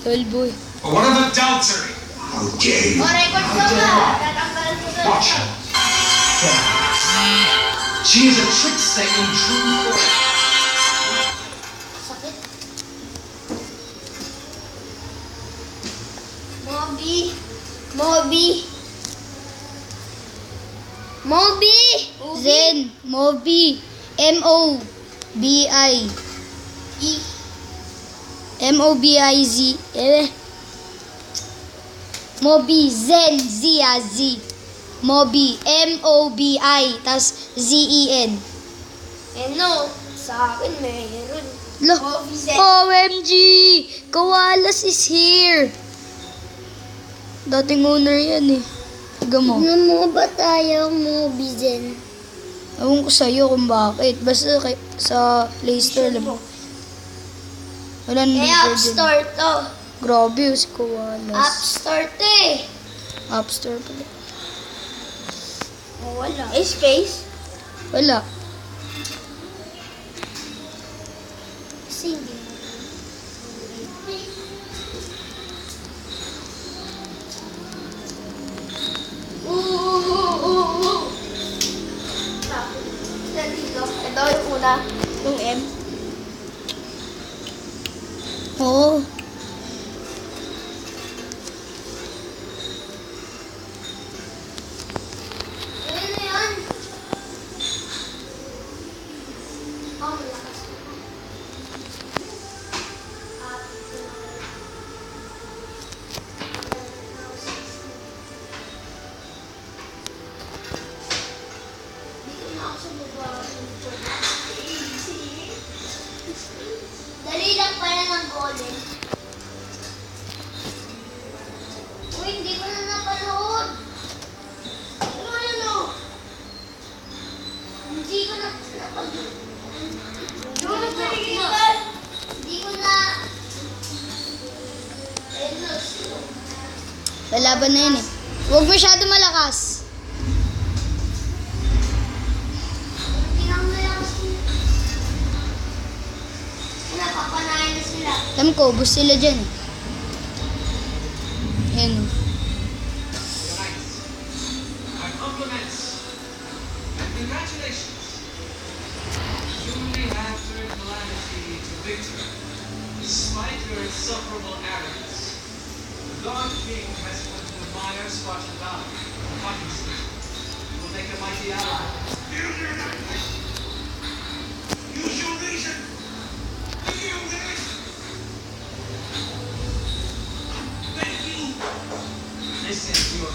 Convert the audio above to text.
Tol boy. But what of adultery? How dare you? O, record ko ba? Tatanggalan ko doon. Watch her. She is a trickster in true form. Sakit. Moby. Moby. Moby. Zen. Moby. M-O-B-I. E. M-O-B-I-Z. Moby. Zen. Z. Moby. M-O-B-I. Tas Z-E-N. No, sa akin meron. Lo. Moby Zen. OMG! Koalas is here! Dating owner yan eh. Tiga mo. Tignan mo ba tayo Moby Zen? Ewan ko sa'yo kung bakit. Basta sa Play Store lang. Wala nang Eh, dito App dyan. Store to. Grabe si App Koalas. Store to eh. App Store pala. Oh, wala. Eh, space? Wala. Kasi hindi mo. Dito. Ito yung una. Yung M. Oo. Ano na yan? Oh, malakas. Dito na ako sa baba. Dali lang pala ng golden. Uy, hindi ko na napanood. Ano yun o? Hindi ko na napanood. Hindi ko na... Lalaban na yun eh. Huwag masyado malakas. Hindi na malakas nila. Napapanayan na sila. Alam ko, bus sila dyan eh. Ayan o. My compliments and congratulations. You may have turned calamity to victory, despite your insufferable arrogance. The God King has put the mire Spartan Valley, obviously, will make a mighty ally. Use your reason. Thank you. Listen to your